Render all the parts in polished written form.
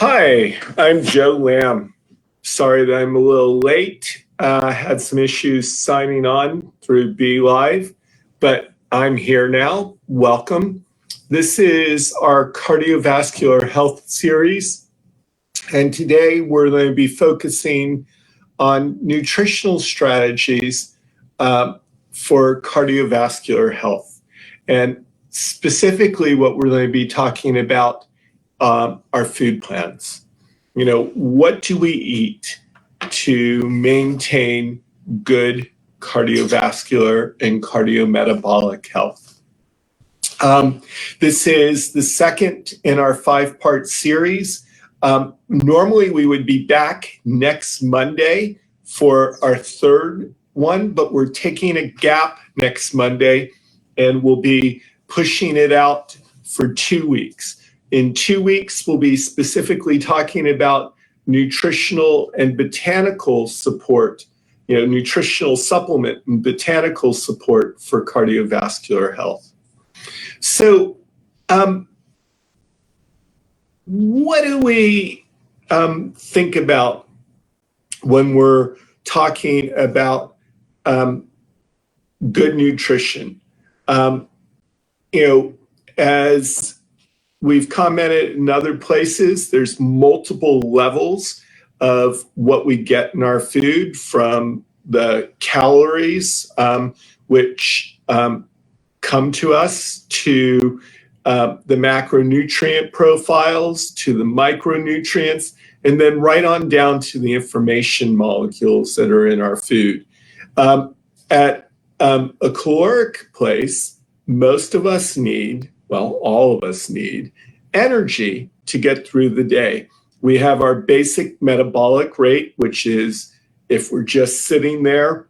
Hi, I'm Joe Lamb. Sorry that I'm a little late. Had some issues signing on through BeLive, but I'm here now. Welcome. This is our cardiovascular health series, and today we're going to be focusing on nutritional strategies for cardiovascular health. And specifically, what we're going to be talking about our food plans. You know, what do we eat to maintain good cardiovascular and cardiometabolic health? This is the second in our 5-part series. Normally, we would be back next Monday for our third one, but we're taking a gap next Monday and we'll be pushing it out for 2 weeks. In 2 weeks, we'll be specifically talking about nutritional and botanical support, nutritional supplement and botanical support for cardiovascular health. So, what do we think about when we're talking about good nutrition? As we've commented in other places, there's multiple levels of what we get in our food, from the calories, which come to us, to the macronutrient profiles, to the micronutrients, and then right on down to the information molecules that are in our food. At a caloric place, most of us need, well, all of us need energy to get through the day. We have our basic metabolic rate, which is if we're just sitting there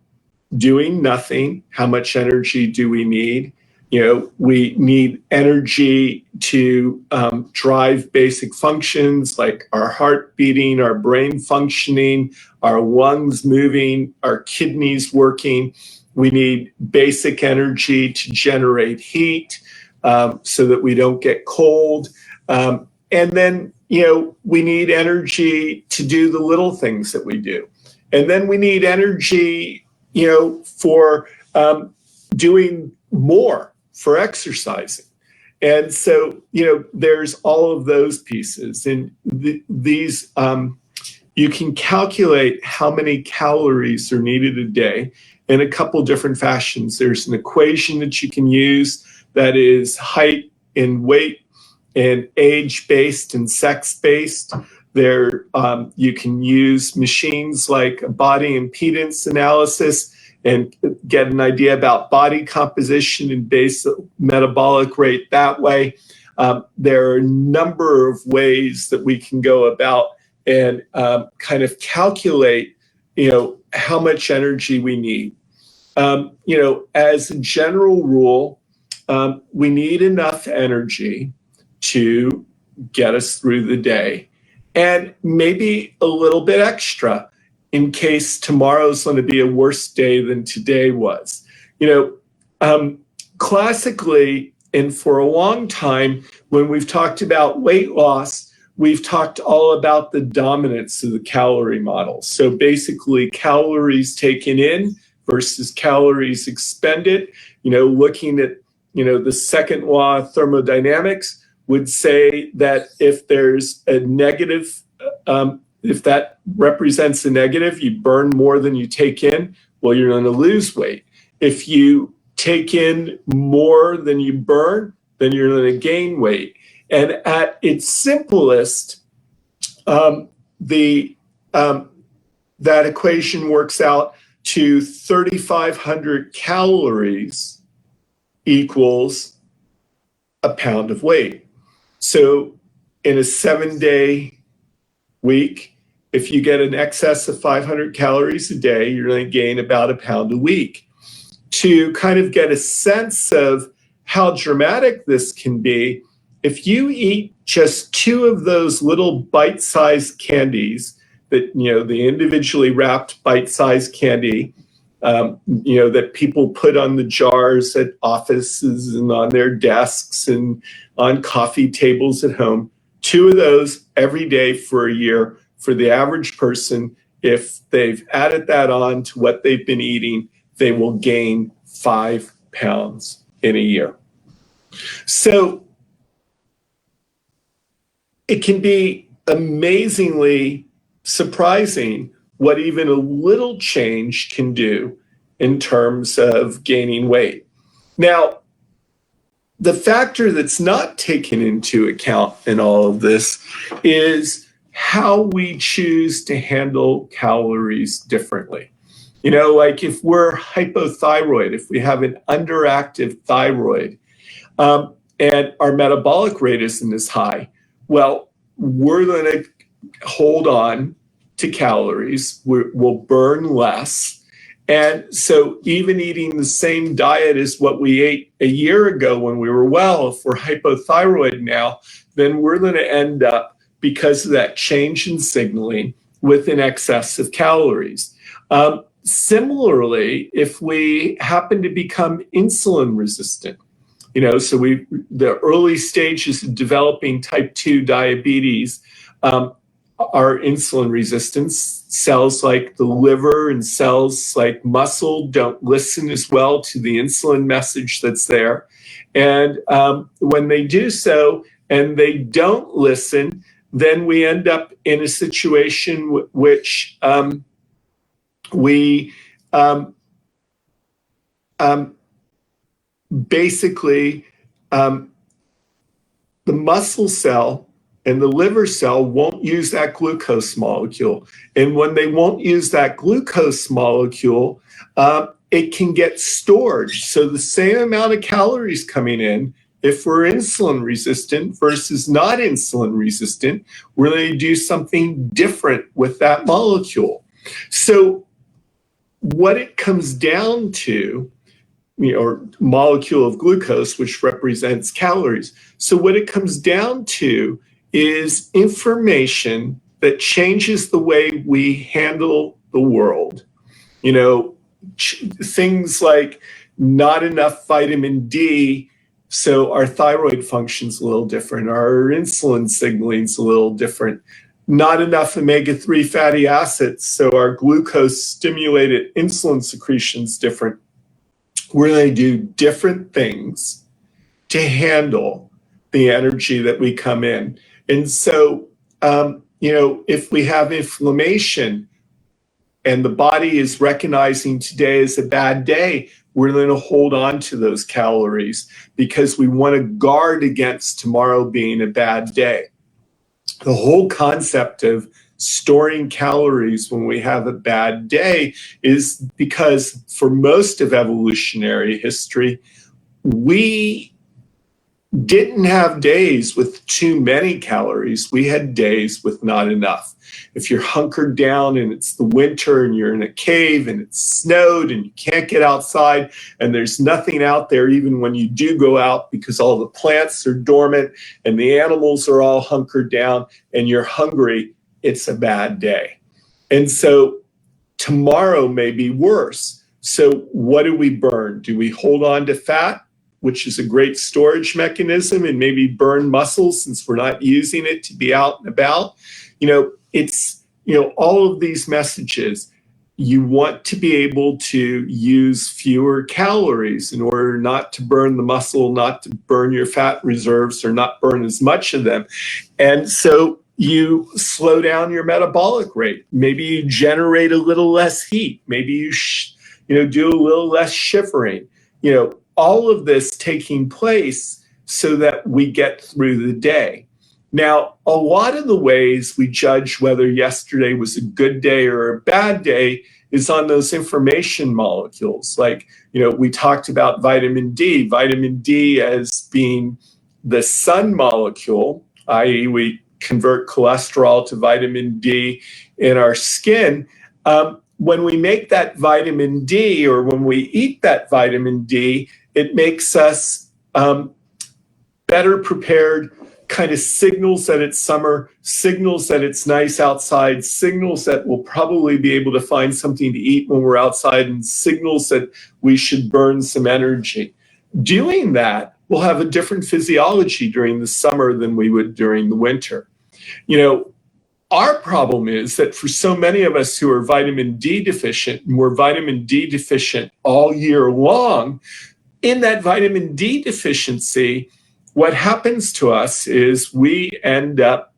doing nothing, how much energy do we need? We need energy to drive basic functions like our heart beating, our brain functioning, our lungs moving, our kidneys working. We need basic energy to generate heat so that we don't get cold. And then, we need energy to do the little things that we do. And then we need energy, for doing more, for exercising. And so, there's all of those pieces. And these, you can calculate how many calories are needed a day in a couple different fashions. There's an equation that you can use that is height and weight and age-based and sex-based. There, you can use machines like body impedance analysis and get an idea about body composition and base metabolic rate that way. There are a number of ways that we can go about and kind of calculate, how much energy we need. As a general rule, we need enough energy to get us through the day, and maybe a little bit extra in case tomorrow's going to be a worse day than today was. Classically, and for a long time, when we've talked about weight loss, we've talked all about the dominance of the calorie model. So basically, calories taken in versus calories expended. Looking at, the second law of thermodynamics would say that if there's a negative, if that represents a negative, you burn more than you take in, well, you're going to lose weight. If you take in more than you burn, then you're going to gain weight. And at its simplest, that equation works out to 3,500 calories equals a pound of weight. So in a 7-day week, if you get an excess of 500 calories a day, you're going to gain about a pound a week. To kind of get a sense of how dramatic this can be, if you eat just 2 of those little bite-sized candies, that, the individually wrapped bite-sized candy, that people put on the jars at offices and on their desks and on coffee tables at home, 2 of those every day for a year for the average person. If they've added that on to what they've been eating, they will gain 5 pounds in a year. So it can be amazingly surprising what even a little change can do in terms of gaining weight. Now, the factor that's not taken into account in all of this is how we choose to handle calories differently. You know, like if we're hypothyroid, if we have an underactive thyroid, and our metabolic rate isn't as high, well, we're going to hold on to calories. We'll burn less. And so even eating the same diet as what we ate a year ago when we were well, if we're hypothyroid now, then we're going to end up, because of that change in signaling, with an excess of calories. Similarly, if we happen to become insulin resistant, you know, so the early stages of developing type 2 diabetes, our insulin resistance, cells like the liver and cells like muscle don't listen as well to the insulin message that's there. And when they do so and they don't listen, then we end up in a situation which we basically, the muscle cell and the liver cell won't use that glucose molecule. And when they won't use that glucose molecule, it can get stored. So the same amount of calories coming in, if we're insulin resistant versus not insulin resistant, we're going to do something different with that molecule. So what it comes down to, you know, or molecule of glucose, which represents calories. So what it comes down to is information that changes the way we handle the world. You know, things like not enough vitamin D, so our thyroid function's a little different, our insulin signaling's a little different. Not enough omega-3 fatty acids, so our glucose-stimulated insulin secretion's different. We're going to do different things to handle the energy that we come in. And so, you know, if we have inflammation and the body is recognizing today as a bad day, we're going to hold on to those calories because we want to guard against tomorrow being a bad day. The whole concept of storing calories when we have a bad day is because for most of evolutionary history, we didn't have days with too many calories. We had days with not enough. If you're hunkered down and it's the winter and you're in a cave and it's snowed and you can't get outside and there's nothing out there even when you do go out because all the plants are dormant and the animals are all hunkered down and you're hungry, it's a bad day. And so tomorrow may be worse. So what do we burn? Do we hold on to fat, which is a great storage mechanism, and maybe burn muscles since we're not using it to be out and about? You know, it's, you know, all of these messages, you want to be able to use fewer calories in order not to burn the muscle, not to burn your fat reserves or not burn as much of them. And so you slow down your metabolic rate. Maybe you generate a little less heat. Maybe you, do a little less shivering. You know, all of this taking place so that we get through the day. Now, a lot of the ways we judge whether yesterday was a good day or a bad day is on those information molecules. Like, you know, we talked about vitamin D as being the sun molecule, i.e. we convert cholesterol to vitamin D in our skin. When we make that vitamin D, or when we eat that vitamin D, it makes us better prepared, kind of signals that it's summer, signals that it's nice outside, signals that we'll probably be able to find something to eat when we're outside, and signals that we should burn some energy. Doing that we'll have a different physiology during the summer than we would during the winter. You know, our problem is that for so many of us who are vitamin D deficient, and we're vitamin D deficient all year long, in that vitamin D deficiency, what happens to us is we end up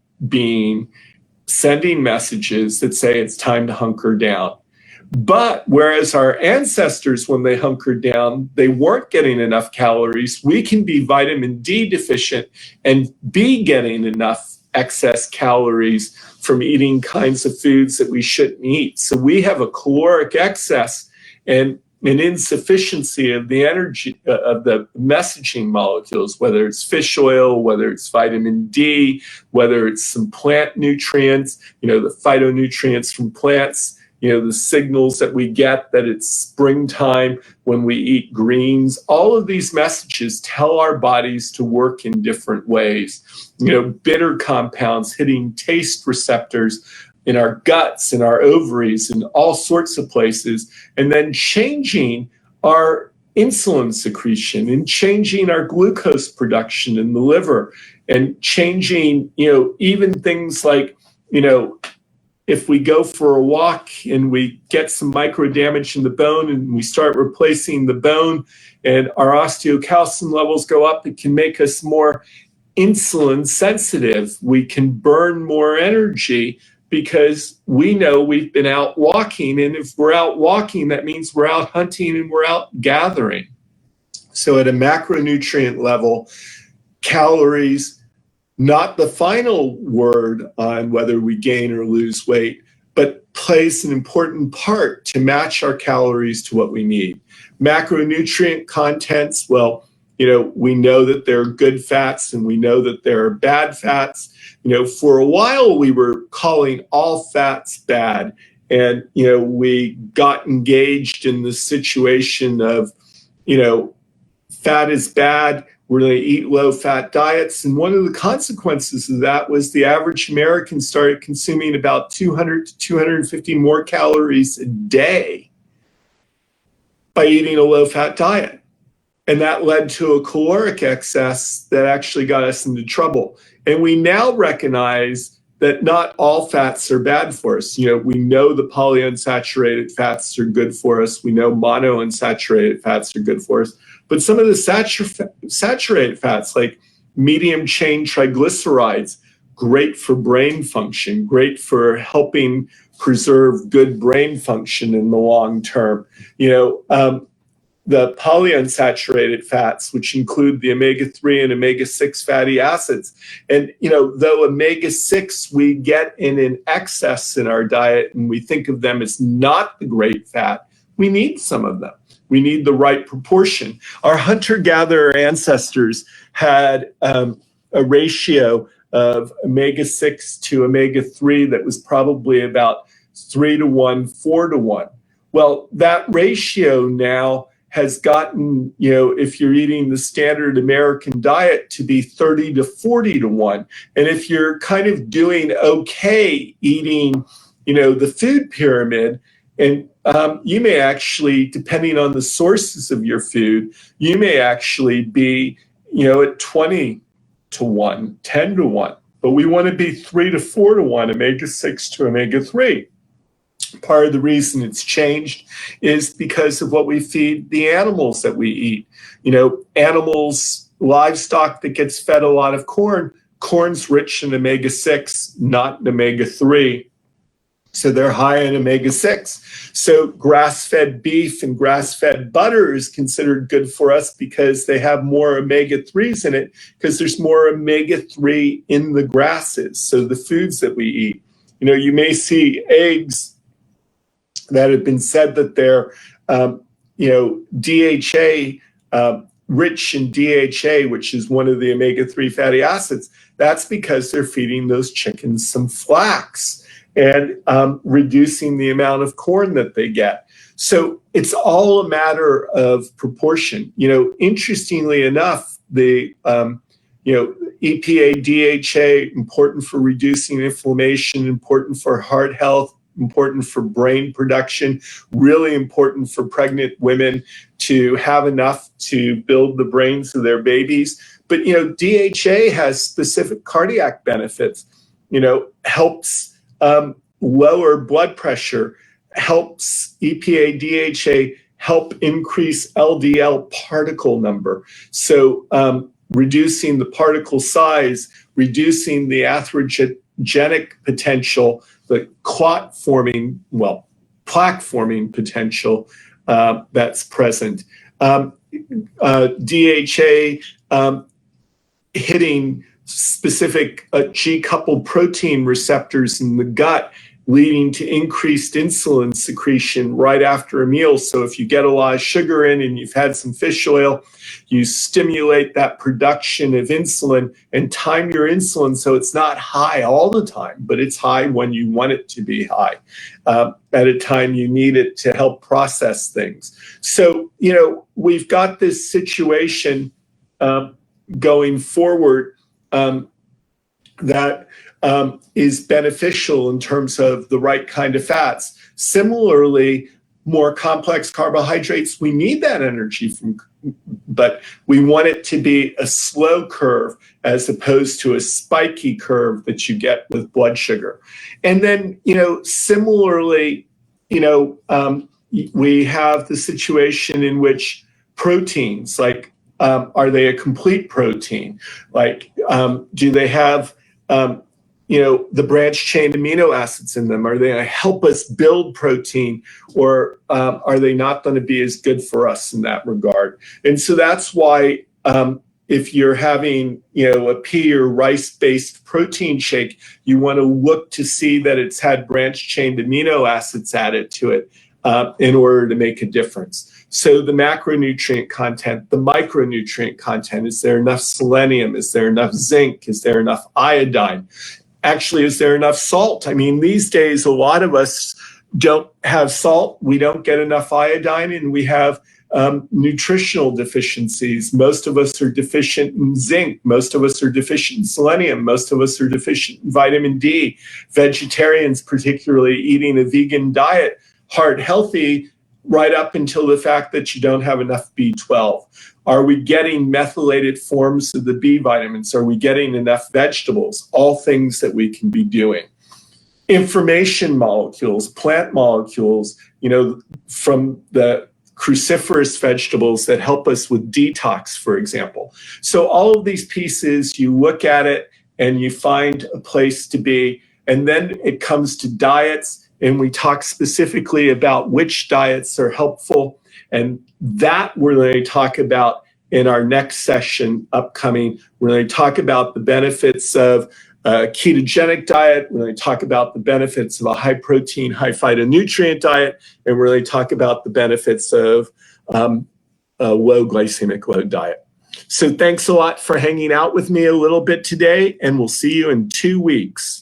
sending messages that say it's time to hunker down. But whereas our ancestors, when they hunkered down, they weren't getting enough calories, we can be vitamin D deficient and be getting enough excess calories from eating kinds of foods that we shouldn't eat. So we have a caloric excess and an insufficiency of the energy of the messaging molecules, whether it's fish oil, whether it's vitamin D, whether it's some plant nutrients, you know, the phytonutrients from plants, you know, the signals that we get that it's springtime when we eat greens. All of these messages tell our bodies to work in different ways. You know, bitter compounds hitting taste receptors in our guts, in our ovaries, in all sorts of places, and then changing our insulin secretion and changing our glucose production in the liver and changing, you know, even things like, you know, if we go for a walk and we get some micro damage in the bone and we start replacing the bone and our osteocalcin levels go up, it can make us more insulin sensitive. We can burn more energy because we know we've been out walking. And if we're out walking, that means we're out hunting and we're out gathering. So at a macronutrient level, calories, not the final word on whether we gain or lose weight, but plays an important part to match our calories to what we need. Macronutrient contents, well, you know, we know that there are good fats and we know that there are bad fats. You know, for a while we were calling all fats bad. And, you know, we got engaged in the situation of, you know, fat is bad. We're going to eat low-fat diets. And one of the consequences of that was the average American started consuming about 200 to 250 more calories a day by eating a low-fat diet. And that led to a caloric excess that actually got us into trouble. And we now recognize that not all fats are bad for us. You know, we know the polyunsaturated fats are good for us. We know monounsaturated fats are good for us. But some of the saturated fats, like medium chain triglycerides, great for brain function, great for helping preserve good brain function in the long term. You know, the polyunsaturated fats, which include the omega-3 and omega-6 fatty acids. And, you know, though omega-6 we get in an excess in our diet and we think of them as not the great fat, we need some of them. We need the right proportion. Our hunter-gatherer ancestors had a ratio of omega-6 to omega-3 that was probably about 3 to 1, 4 to 1. Well, that ratio now has gotten, you know, if you're eating the standard American diet, to be 30 to 40 to 1. And if you're kind of doing okay eating, you know, the food pyramid, and you may actually, depending on the sources of your food, you may actually be, you know, at 20 to 1, 10 to 1. But we want to be 3 to 4 to 1, omega-6 to omega-3. Part of the reason it's changed is because of what we feed the animals that we eat. You know, animals, livestock that gets fed a lot of corn, corn's rich in omega-6, not in omega-3. So they're high in omega-6. So grass-fed beef and grass-fed butter is considered good for us because they have more omega-3s in it, because there's more omega-3 in the grasses, so the foods that we eat. You know, you may see eggs that have been said that they're, you know, DHA, rich in DHA, which is one of the omega-3 fatty acids. That's because they're feeding those chickens some flax and reducing the amount of corn that they get. So it's all a matter of proportion. You know, interestingly enough, the, you know, EPA, DHA, important for reducing inflammation, important for heart health, important for brain production, really important for pregnant women to have enough to build the brains of their babies. But, DHA has specific cardiac benefits, helps lower blood pressure, helps EPA, DHA help increase LDL particle number. So reducing the particle size, reducing the atherogenic potential, the plaque forming potential that's present. DHA hitting specific G-coupled protein receptors in the gut, leading to increased insulin secretion right after a meal. So if you get a lot of sugar in and you've had some fish oil, you stimulate that production of insulin and time your insulin so it's not high all the time, but it's high when you want it to be high, at a time you need it to help process things. So, we've got this situation going forward that is beneficial in terms of the right kind of fats. Similarly, more complex carbohydrates, we need that energy but we want it to be a slow curve as opposed to a spiky curve that you get with blood sugar. And then, similarly, we have the situation in which proteins, like, are they a complete protein? Like, do they have the branched chain amino acids in them? Are they going to help us build protein, or are they not going to be as good for us in that regard? And so that's why if you're having a pea or rice-based protein shake, you want to look to see that it's had branched chain amino acids added to it in order to make a difference. So the macronutrient content, the micronutrient content, is there enough selenium? Is there enough zinc? Is there enough iodine? Actually, is there enough salt? I mean, these days, a lot of us don't have salt. We don't get enough iodine, and we have nutritional deficiencies. Most of us are deficient in zinc. Most of us are deficient in selenium. Most of us are deficient in vitamin D. Vegetarians, particularly eating a vegan diet, heart healthy, right up until the fact that you don't have enough B12. Are we getting methylated forms of the B vitamins? Are we getting enough vegetables? All things that we can be doing. Information molecules, plant molecules, from the cruciferous vegetables that help us with detox, for example. So all of these pieces, you look at it and you find a place to be. And then it comes to diets, and we talk specifically about which diets are helpful. And that we're going to talk about in our next session upcoming. We're going to talk about the benefits of a ketogenic diet. We're going to talk about the benefits of a high protein, high phytonutrient diet. And we're going to talk about the benefits of a low glycemic load diet. So thanks a lot for hanging out with me a little bit today, and we'll see you in 2 weeks.